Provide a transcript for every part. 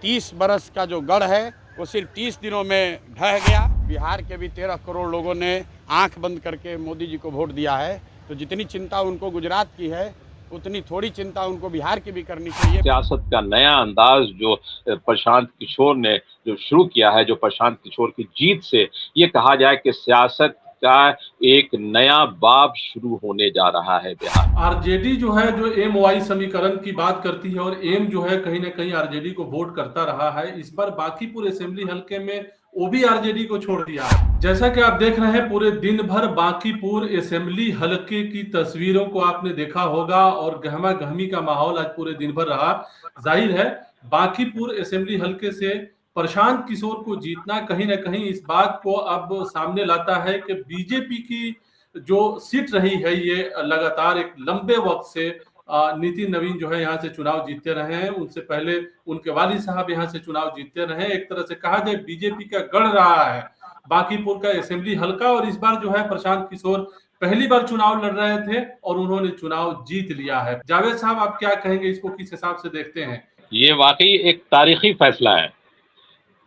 30 बरस का जो गढ़ है वो सिर्फ 30 दिनों में ढह गया। बिहार के भी 13 करोड़ लोगों ने आंख बंद करके मोदी जी को वोट दिया है, तो जितनी चिंता उनको गुजरात की है उतनी थोड़ी चिंता उनको बिहार की भी करनी चाहिए। सियासत का नया अंदाज जो प्रशांत किशोर ने जो शुरू किया है, जो प्रशांत किशोर की जीत से ये कहा जाए कि सियासत का एक नया बाब शुरू होने जा रहा है बिहार। आरजेडी जो है जो एम वाई समीकरण की बात करती है और एम जो है कहीं ना कहीं आरजेडी को वोट करता रहा है। इस बार बांकीपुर असेंबली हलके में वो भी आरजेडी को छोड़ दिया है। जैसा कि आप देख रहे हैं पूरे दिन भर बांकीपुर असेंबली हलके की तस्वीरों को आपने देखा होगा और गहमा गहमी का माहौल आज पूरे दिन भर रहा। जाहिर है बांकीपुर असेंबली हलके से प्रशांत किशोर को जीतना कहीं ना कहीं इस बात को अब सामने लाता है कि बीजेपी की जो सीट रही है ये लगातार एक लंबे वक्त से नितिन नवीन जो है यहाँ से चुनाव जीतते रहे हैं। उनसे पहले उनके वालिद साहब यहाँ से चुनाव जीतते रहे। एक तरह से कहा जाए बीजेपी का गढ़ रहा है बांकीपुर का असेंबली हलका। और इस बार जो है प्रशांत किशोर पहली बार चुनाव लड़ रहे थे और उन्होंने चुनाव जीत लिया है। जावेद साहब आप क्या कहेंगे, इसको किस हिसाब से देखते हैं? ये वाकई एक तारीखी फैसला है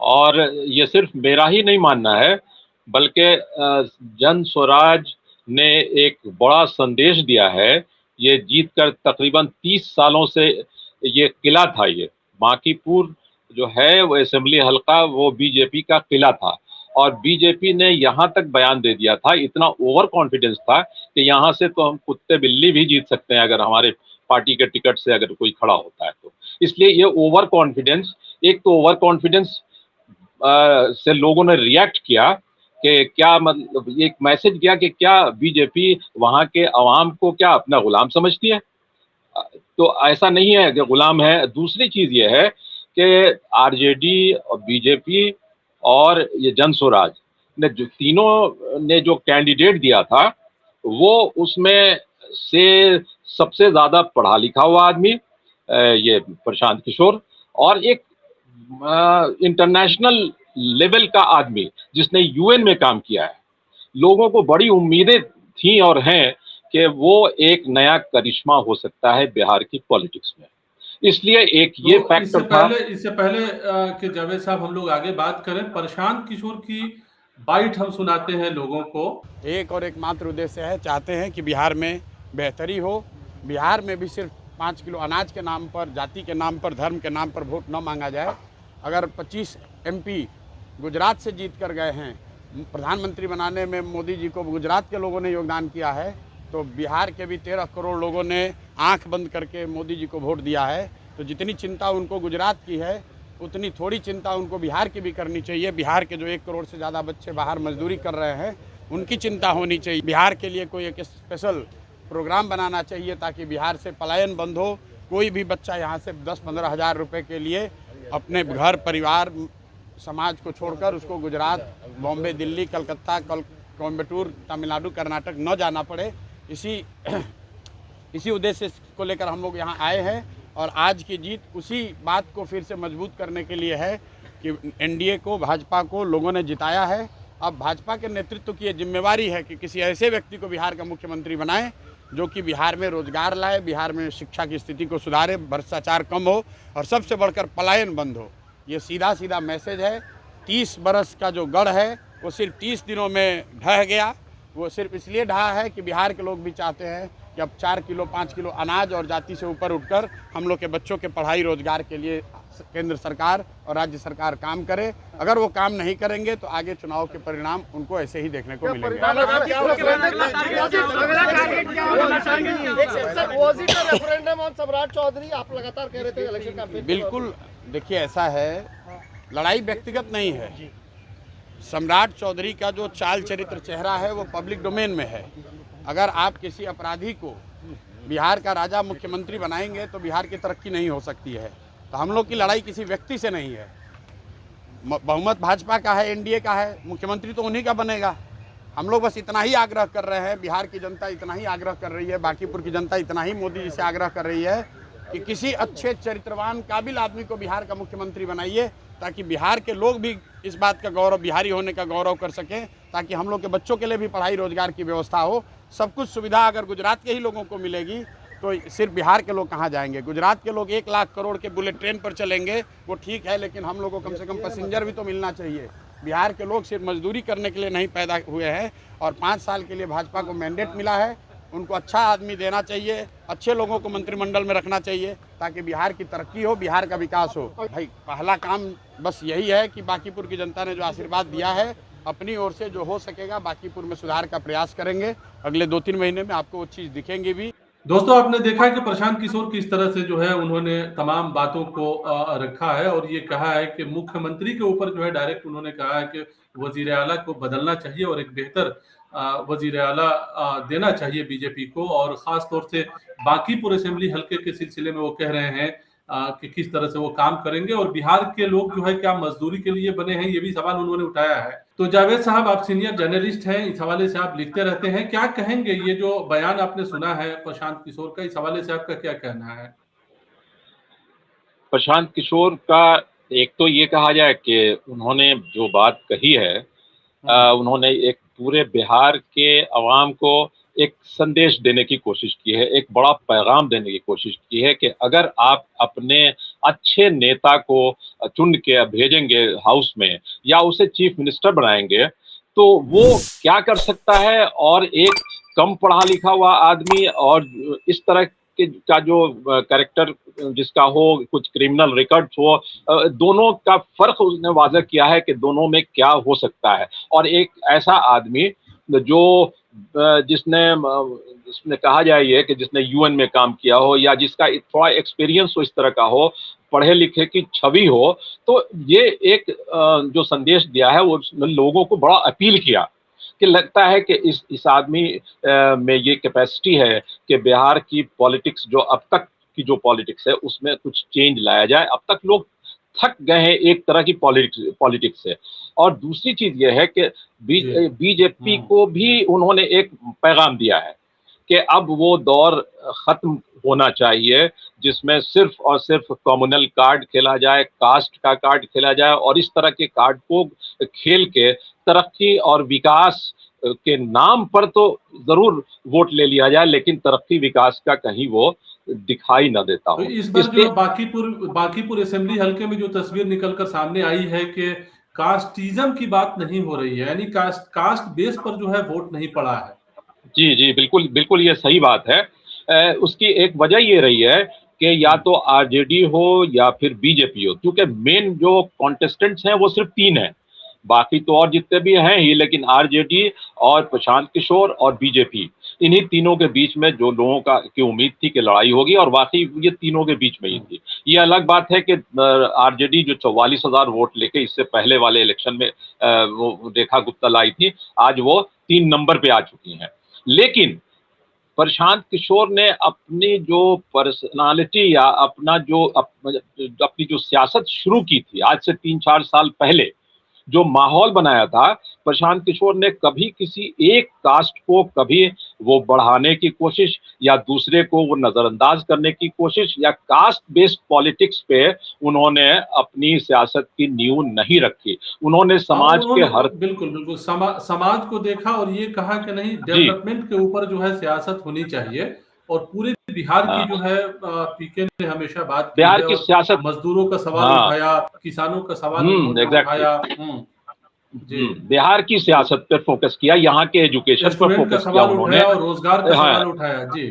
और ये सिर्फ मेरा ही नहीं मानना है, बल्कि जन स्वराज ने एक बड़ा संदेश दिया है। ये जीतकर तकरीबन 30 सालों से ये किला था, ये बांकीपुर जो है वो असेंबली हलका वो बीजेपी का किला था और बीजेपी ने यहाँ तक बयान दे दिया था, इतना ओवर कॉन्फिडेंस था कि यहाँ से तो हम कुत्ते बिल्ली भी जीत सकते हैं अगर हमारे पार्टी के टिकट से अगर कोई खड़ा होता है तो। इसलिए ये ओवर कॉन्फिडेंस, एक तो ओवर कॉन्फिडेंस से लोगों ने रिएक्ट किया कि क्या मतलब एक मैसेज गया कि क्या बीजेपी वहां के अवाम को क्या अपना गुलाम समझती है। तो ऐसा नहीं है कि गुलाम है। दूसरी चीज ये है कि आरजेडी और बीजेपी और ये जन स्वराज ने जो तीनों ने जो कैंडिडेट दिया था वो उसमें से सबसे ज्यादा पढ़ा लिखा हुआ आदमी ये प्रशांत किशोर और एक इंटरनेशनल लेवल का आदमी जिसने यूएन में काम किया है। लोगों को बड़ी उम्मीदें थी और हैं कि वो एक नया करिश्मा हो सकता है बिहार की पॉलिटिक्स में। इसलिए एक ये तो फैक्टर था। इससे पहले कि जावेद साहब हम लोग आगे बात करें, प्रशांत किशोर की बाइट हम सुनाते हैं लोगों को। एक और एकमात्र उद्देश्य है, चाहते हैं कि बिहार में बेहतरी हो। बिहार में भी सिर्फ 5 किलो अनाज के नाम पर, जाति के नाम पर, धर्म के नाम पर वोट न मांगा जाए। अगर 25 एमपी गुजरात से जीत कर गए हैं, प्रधानमंत्री बनाने में मोदी जी को गुजरात के लोगों ने योगदान किया है, तो बिहार के भी 13 करोड़ लोगों ने आंख बंद करके मोदी जी को वोट दिया है। तो जितनी चिंता उनको गुजरात की है उतनी थोड़ी चिंता उनको बिहार की भी करनी चाहिए। बिहार के जो 1 करोड़ से ज़्यादा बच्चे बाहर मजदूरी कर रहे हैं उनकी चिंता होनी चाहिए। बिहार के लिए कोई एक स्पेशल प्रोग्राम बनाना चाहिए ताकि बिहार से पलायन बंद हो। कोई भी बच्चा यहाँ से 10-15 हज़ार रुपये के लिए अपने घर परिवार समाज को छोड़कर उसको गुजरात, बॉम्बे, दिल्ली, कलकत्ता, कोयम्बटूर, तमिलनाडु, कर्नाटक न जाना पड़े। इसी उद्देश्य को लेकर हम लोग यहाँ आए हैं और आज की जीत उसी बात को फिर से मजबूत करने के लिए है कि एनडीए को, भाजपा को लोगों ने जिताया है। अब भाजपा के नेतृत्व की ये जिम्मेवारी है कि किसी ऐसे व्यक्ति को बिहार का मुख्यमंत्री बनाए जो कि बिहार में रोजगार लाए, बिहार में शिक्षा की स्थिति को सुधारे, भ्रष्टाचार कम हो और सबसे बढ़कर पलायन बंद हो। ये सीधा सीधा मैसेज है। 30 बरस का जो गढ़ है वो सिर्फ 30 दिनों में ढह गया। वो सिर्फ इसलिए ढहा है कि बिहार के लोग भी चाहते हैं कि अब 4 किलो 5 किलो अनाज और जाति से ऊपर उठकर हम लोग के बच्चों के पढ़ाई रोजगार के लिए केंद्र सरकार और राज्य सरकार काम करे। अगर वो काम नहीं करेंगे तो आगे चुनाव के परिणाम उनको ऐसे ही देखने को मिलेंगे। बिल्कुल, देखिए ऐसा है, लड़ाई व्यक्तिगत नहीं है। सम्राट चौधरी का जो चाल चरित्र चेहरा है वो पब्लिक डोमेन में है। अगर आप किसी अपराधी को बिहार का राजा मुख्यमंत्री बनाएंगे तो बिहार की तरक्की नहीं हो सकती है। तो हम लोग की लड़ाई किसी व्यक्ति से नहीं है। बहुमत भाजपा का है, एनडीए का है, मुख्यमंत्री तो उन्हीं का बनेगा। हम लोग बस इतना ही आग्रह कर रहे हैं, बिहार की जनता इतना ही आग्रह कर रही है, बांकीपुर की जनता इतना ही मोदी जी से आग्रह कर रही है कि किसी अच्छे चरित्रवान काबिल आदमी को बिहार का मुख्यमंत्री बनाइए ताकि बिहार के लोग भी इस बात का गौरव, बिहारी होने का गौरव कर सकें, ताकि हम लोग के बच्चों के लिए भी पढ़ाई रोजगार की व्यवस्था हो। सब कुछ सुविधा अगर गुजरात के ही लोगों को मिलेगी तो सिर्फ बिहार के लोग कहाँ जाएंगे? गुजरात के लोग 1 लाख करोड़ के बुलेट ट्रेन पर चलेंगे, वो ठीक है, लेकिन हम लोग को कम से कम पैसेंजर भी तो मिलना चाहिए। बिहार के लोग सिर्फ मजदूरी करने के लिए नहीं पैदा हुए हैं, और 5 साल के लिए भाजपा को मैंडेट मिला है। उनको अच्छा आदमी देना चाहिए, अच्छे लोगों को मंत्रिमंडल में रखना चाहिए, ताकि बिहार की तरक्की हो, बिहार का विकास हो। भाई पहला काम बस यही है कि बांकीपुर की जनता ने जो आशीर्वाद दिया है, अपनी ओर से जो हो सकेगा बांकीपुर में सुधार का प्रयास करेंगे। अगले 2-3 महीने में आपको वो चीज़ दिखेंगी भी। दोस्तों, आपने देखा कि प्रशांत किशोर किस तरह से जो है उन्होंने तमाम बातों को रखा है, और ये कहा है कि मुख्यमंत्री के ऊपर जो है डायरेक्ट उन्होंने कहा है कि वजीर आला को बदलना चाहिए और एक बेहतर वजीर आला देना चाहिए बीजेपी को। और खास तौर से बांकीपुर असेंबली हल्के के सिलसिले में वो कह रहे हैं कि किस तरह से वो काम करेंगे, और बिहार के लोग जो है क्या मजदूरी के लिए बने हैं, ये भी सवाल उन्होंने उठाया है। तो जावेद साहब, आप सीनियर जर्नलिस्ट हैं, इस हवाले से आप लिखते रहते हैं, क्या कहेंगे ये जो बयान आपने सुना है प्रशांत किशोर का, इस हवाले से आपका क्या कहना है? प्रशांत किशोर का एक तो ये कहा जाए कि उन्होंने जो बात कही है, उन्होंने एक पूरे बिहार के अवाम को एक संदेश देने की कोशिश की है, एक बड़ा पैगाम देने की कोशिश की है कि अगर आप अपने अच्छे नेता को चुन के भेजेंगे हाउस में या उसे चीफ मिनिस्टर बनाएंगे, तो वो क्या कर सकता है, और एक कम पढ़ा लिखा हुआ आदमी और इस तरह का जो कैरेक्टर जिसका हो, कुछ क्रिमिनल रिकॉर्ड्स हो, दोनों का फर्क उसने वाज़ह किया है कि दोनों में क्या हो सकता है। और एक ऐसा आदमी जो जिसने कहा जाए ये कि जिसने यूएन में काम किया हो या जिसका थोड़ा एक्सपीरियंस हो, इस तरह का हो, पढ़े लिखे की छवि हो, तो ये एक जो संदेश दिया है वो लोगों को बड़ा अपील किया कि लगता है कि इस आदमी में ये कैपेसिटी है कि बिहार की पॉलिटिक्स, जो अब तक की जो पॉलिटिक्स है उसमें कुछ चेंज लाया जाए। अब तक लोग थक गए हैं एक तरह की पॉलिटिक्स से। और दूसरी चीज ये है कि बीजेपी को भी उन्होंने एक पैगाम दिया है कि अब वो दौर खत्म होना चाहिए जिसमें सिर्फ और सिर्फ कम्युनल कार्ड खेला जाए, कास्ट का कार्ड खेला जाए, और इस तरह के कार्ड को खेल के तरक्की और विकास के नाम पर तो जरूर वोट ले लिया जाए, लेकिन तरक्की विकास का कहीं वो दिखाई न देता हो। तो इस बार जो बांकीपुर असेंबली हल्के में जो तस्वीर निकलकर सामने आई है कि कास्टिज्म की बात नहीं हो रही है, यानी कास्ट बेस पर जो है वोट नहीं पड़ा है। जी जी, बिल्कुल बिल्कुल, ये सही बात है। उसकी एक वजह ये रही है कि या तो आरजेडी हो या फिर बीजेपी हो, क्योंकि मेन जो कॉन्टेस्टेंट्स हैं वो सिर्फ 3 हैं, बाकी तो और जितने भी हैं ही, लेकिन आरजेडी और प्रशांत किशोर और बीजेपी, इन्हीं तीनों के बीच में जो लोगों की उम्मीद थी कि लड़ाई होगी, और वाकई ये तीनों के बीच में ही थी। ये अलग बात है कि आरजेडी जो 44,000 वोट लेके इससे पहले वाले इलेक्शन में वो रेखा गुप्ता लाई थी, आज वो 3 नंबर पे आ चुकी हैं। लेकिन प्रशांत किशोर ने अपनी जो पर्सनालिटी या अपनी जो सियासत शुरू की थी आज से 3-4 साल पहले, जो माहौल बनाया था, प्रशांत किशोर ने कभी किसी एक कास्ट को कभी वो बढ़ाने की कोशिश या दूसरे को वो नजरअंदाज करने की कोशिश या कास्ट बेस्ड पॉलिटिक्स पे उन्होंने अपनी सियासत की नींव नहीं रखी। उन्होंने समाज के हर बिल्कुल समाज को देखा और ये कहा कि नहीं, डेवलपमेंट के ऊपर जो है सियासत होनी चाहिए। और पूरे बिहार की जो है पीके ने हमेशा बात की, बिहार की सियासत, मजदूरों का सवाल उठाया, किसानों का सवाल उठाया, बिहार की सियासत पर फोकस किया, यहाँ के एजुकेशन पर फोकस किया उन्होंने, और रोजगार का सवाल उठाया। जी,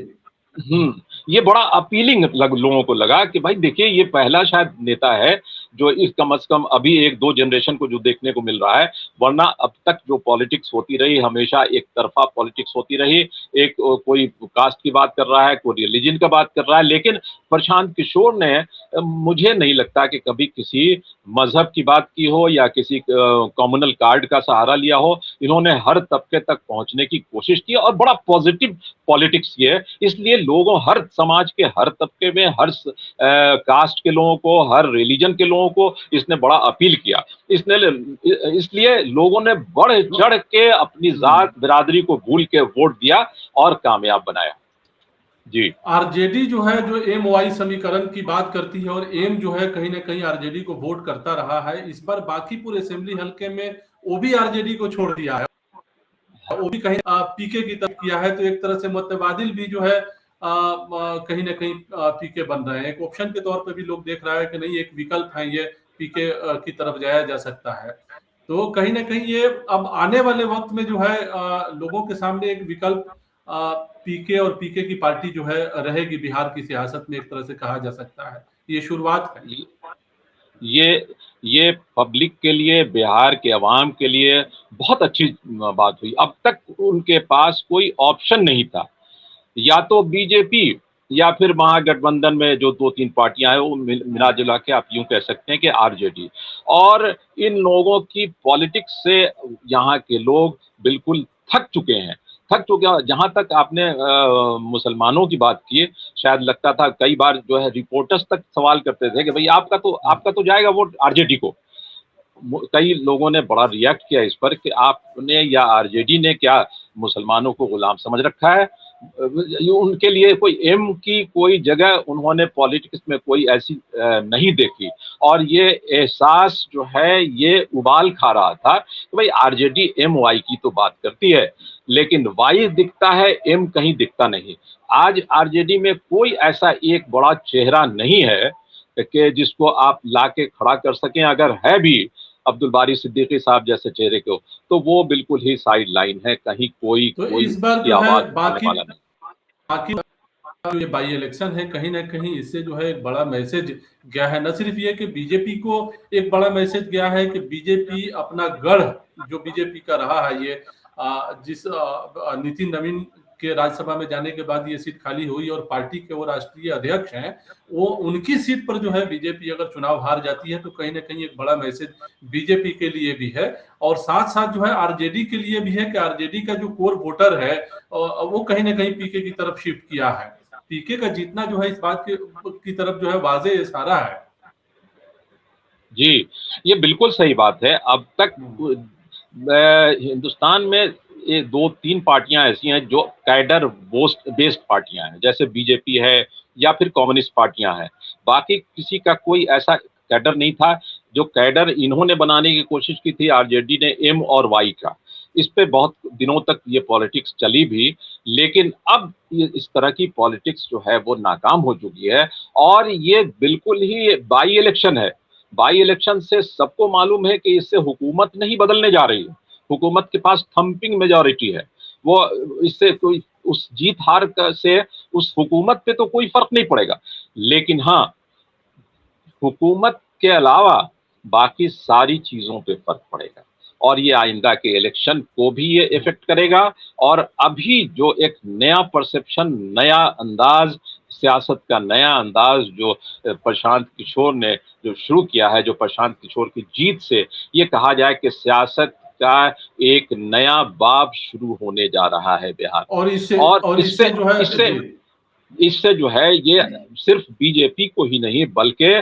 ये बड़ा अपीलिंग लोगों को लगा कि भाई देखिए, ये पहला शायद नेता है जो इस कम से कम अभी 1-2 जनरेशन को जो देखने को मिल रहा है, वरना अब तक जो पॉलिटिक्स होती रही हमेशा एक तरफा पॉलिटिक्स होती रही। एक कोई कास्ट की बात कर रहा है, कोई रिलीजन का बात कर रहा है, लेकिन प्रशांत किशोर ने मुझे नहीं लगता कि कभी किसी मजहब की बात की हो या किसी कम्युनल कार्ड का सहारा लिया हो। इन्होंने हर तबके तक पहुंचने की कोशिश की और बड़ा पॉजिटिव पॉलिटिक्स किए, इसलिए लोगों, हर समाज के हर तबके में, हर कास्ट के लोगों को, हर रिलीजन के लोगों को इसने बड़ा अपील किया। इसलिए लोगों ने बढ़ चढ़ के अपनी जात बिरादरी को भूल के वोट दिया और कामयाब बनाया। जी, आरजेडी जो है, जो एमओआई समीकरण की बात करती है और एम जो है कहीं ना कहीं आरजेडी को वोट करता रहा है, इस बार बांकीपुर असेंबली हल्के में वो भी आरजेडी को छोड़ दिया है, वो भी कहीं पीके की तरफ किया है। तो एक तरह से मुतबादिल भी जो है कहीं ना कहीं पीके बन रहे हैं। एक ऑप्शन के तौर पे भी लोग देख रहा है कि नहीं, एक विकल्प है ये, पीके की तरफ जाया जा सकता है। तो कहीं ना कहीं ये अब आने वाले वक्त में जो है लोगों के सामने एक विकल्प पीके और पीके की पार्टी जो है रहेगी बिहार की सियासत में, एक तरह से कहा जा सकता है। ये शुरुआत है। ये ये पब्लिक के लिए, बिहार के अवाम के लिए बहुत अच्छी बात हुई। अब तक उनके पास कोई ऑप्शन नहीं था, या तो बीजेपी या फिर महागठबंधन में जो 2-3 पार्टियां हैं, वो मिला जुला के आप यूं कह सकते हैं कि आरजेडी। और इन लोगों की पॉलिटिक्स से यहाँ के लोग बिल्कुल थक चुके हैं, थक चुके हैं। जहां तक आपने मुसलमानों की बात की, शायद लगता था कई बार जो है रिपोर्टर्स तक सवाल करते थे कि भाई आपका तो जाएगा वोट आरजेडी को। कई लोगों ने बड़ा रिएक्ट किया इस पर कि आपने या आरजेडी ने क्या मुसलमानों को गुलाम समझ रखा है। उनके लिए कोई एम की कोई जगह उन्होंने पॉलिटिक्स में कोई ऐसी नहीं देखी। और ये एहसास जो है ये उबाल खा रहा था कि भाई आरजेडी एम वाई की तो बात करती है, लेकिन वाई दिखता है, एम कहीं दिखता नहीं। आज आरजेडी में कोई ऐसा एक बड़ा चेहरा नहीं है कि जिसको आप लाके खड़ा कर सकें। अगर है भी अब्दुल बारी सिद्दीकी साहब जैसे चेहरे को, तो वो बिल्कुल ही साइड लाइन है, कहीं कोई तो कोई इस बार उसकी जो है आवाज उठाने वाला नहीं। बाकी जो ये बाई इलेक्शन है, कहीं ना कहीं इससे जो है एक बड़ा मैसेज गया है। न सिर्फ ये कि बीजेपी को एक बड़ा मैसेज गया है कि बीजेपी अपना गढ़ जो बीजेपी का रहा है, ये जिस नितिन नवीन के राज्यसभा में जाने के बाद ये सीट खाली हुई और पार्टी के वो राष्ट्रीय अध्यक्ष हैं, वो उनकी सीट पर जो है बीजेपी अगर चुनाव हार जाती है तो कहीं ना कहीं एक बड़ा मैसेज बीजेपी के लिए भी है। और साथ साथ जो है आरजेडी के लिए भी है कि आरजेडी का जो कोर वोटर है वो कहीं ना कहीं पीके की तरफ शिफ्ट किया है। पीके का जीतना जो है इस बात की तरफ जो है वाज़े इशारा है। जी, ये बिल्कुल सही बात है। अब तक हिंदुस्तान में ये 2-3 पार्टियां ऐसी हैं जो कैडर बेस्ड पार्टियां हैं, जैसे बीजेपी है या फिर कम्युनिस्ट पार्टियां हैं। बाकी किसी का कोई ऐसा कैडर नहीं था। जो कैडर इन्होंने बनाने की कोशिश की थी आरजेडी ने, एम और वाई का, इस पे बहुत दिनों तक ये पॉलिटिक्स चली भी, लेकिन अब ये इस तरह की पॉलिटिक्स जो है वो नाकाम हो चुकी है। और ये बिल्कुल ही बाई इलेक्शन है। बाई इलेक्शन से सबको मालूम है कि इससे हुकूमत नहीं बदलने जा रही है। हुकूमत के पास थंपिंग मेजॉरिटी है। वो इससे कोई उस जीत हार से उस हुकूमत पे तो कोई फर्क नहीं पड़ेगा। लेकिन हाँ, हुकूमत के अलावा बाकी सारी चीजों पे फर्क पड़ेगा, और ये आइंदा के इलेक्शन को भी ये इफेक्ट करेगा। और अभी जो एक नया परसेप्शन, नया अंदाज, सियासत का नया अंदाज जो प्रशांत किशोर ने जो शुरू किया है, जो प्रशांत किशोर की जीत से ये कहा जाए कि सियासत का एक नया बाब शुरू होने जा रहा है बिहार। और इससे जो है इससे जो है ये सिर्फ बीजेपी को ही नहीं, बल्कि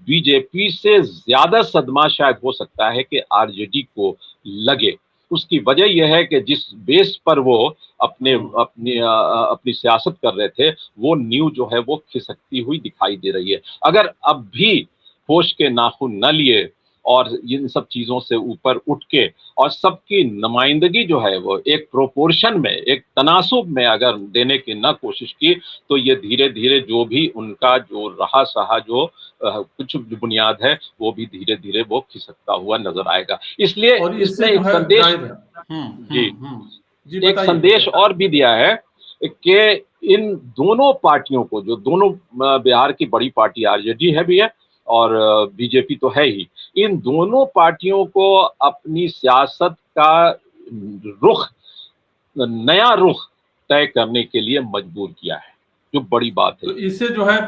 बीजेपी से ज्यादा सदमा शायद हो सकता है कि आरजेडी को लगे। उसकी वजह यह है कि जिस बेस पर वो अपनी सियासत कर रहे थे, वो नींव जो है वो खिसकती हुई दिखाई दे रही है। अगर अब भी होश के नाखून न लिए और इन सब चीजों से ऊपर उठ के और सबकी नुमाइंदगी जो है वो एक प्रोपोर्शन में, एक तनासुब में अगर देने की न कोशिश की, तो ये धीरे धीरे जो भी उनका जो रहा सहा जो कुछ बुनियाद है, वो भी धीरे धीरे वो खिसकता हुआ नजर आएगा। इसलिए इसने एक संदेश जी एक संदेश और भी दिया है कि इन दोनों पार्टियों को, जो दोनों बिहार की बड़ी पार्टी आरजेडी है भी है और बीजेपी तो है ही, इन दोनों पार्टियों को अपनी सियासत का रुख, नया रुख तय करने के लिए मजबूर किया है, जो बड़ी बात है। तो इससे जो है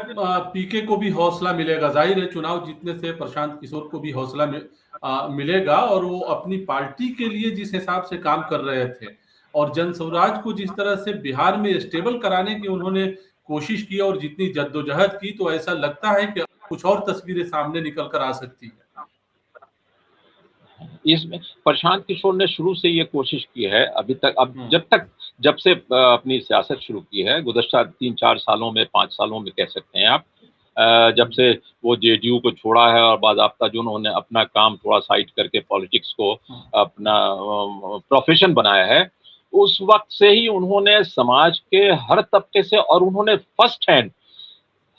पीके को भी हौसला मिलेगा। जाहिर है चुनाव जीतने से प्रशांत किशोर को भी हौसला मिलेगा, और वो अपनी पार्टी के लिए जिस हिसाब से काम कर रहे थे और जन स्वराज को जिस तरह से बिहार में स्टेबल कराने की उन्होंने कोशिश की और जितनी जद्दोजहद की, तो ऐसा लगता है कि कुछ और तस्वीरें सामने निकल कर आ सकती है। इसमें प्रशांत किशोर ने शुरू से ये कोशिश की है अभी तक, जब से अपनी सियासत शुरू की है, गुज़श्ता 3-4 सालों में, 5 सालों में कह सकते हैं आप, जब से वो जेडीयू को छोड़ा है और बाज़ाब्ता जो उन्होंने अपना काम थोड़ा साइड करके पॉलिटिक्स को अपना प्रोफेशन बनाया है, उस वक्त से ही उन्होंने समाज के हर तबके से, और उन्होंने फर्स्ट हैंड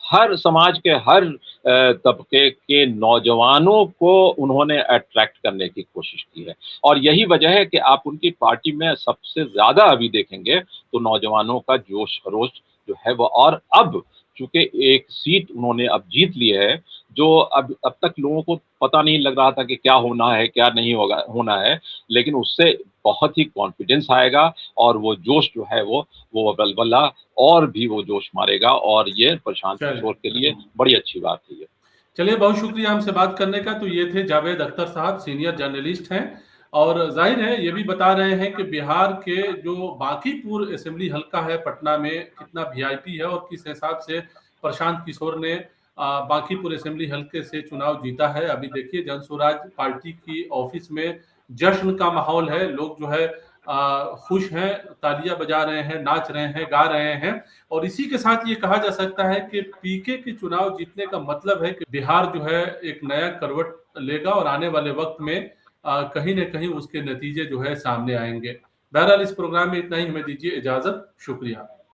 हर समाज के हर तबके के नौजवानों को उन्होंने अट्रैक्ट करने की कोशिश की है। और यही वजह है कि आप उनकी पार्टी में सबसे ज्यादा अभी देखेंगे तो नौजवानों का जोश खरोश जो है वो, और अब चूंकि एक सीट उन्होंने अब जीत ली है, जो अब तक लोगों को पता नहीं लग रहा था कि क्या होना है क्या नहीं होना है, लेकिन उससे बहुत ही कॉन्फिडेंस आएगा और वो जोश जो है वो बलबला और भी वो जोश मारेगा, और ये प्रशांत किशोर के लिए बड़ी अच्छी बात है ये। चलिए, बहुत शुक्रिया हमसे बात करने का। तो ये थे जावेद अख्तर साहब, सीनियर जर्नलिस्ट हैं, और जाहिर है ये भी बता रहे हैं कि बिहार के जो बांकीपुर असेंबली हल्का है पटना में कितना वीआईपी है और किस हिसाब से प्रशांत किशोर ने बांकीपुर असेंबली हल्के से चुनाव जीता है। अभी देखिए, जन स्वराज पार्टी की ऑफिस में जश्न का माहौल है, लोग जो है खुश हैं, तालियां बजा रहे हैं, नाच रहे हैं, गा रहे हैं। और इसी के साथ ये कहा जा सकता है कि पीके के चुनाव जीतने का मतलब है कि बिहार जो है एक नया करवट लेगा और आने वाले वक्त में कहीं न कहीं उसके नतीजे जो है सामने आएंगे। बहरहाल, इस प्रोग्राम में इतना ही, हमें दीजिए इजाजत। शुक्रिया।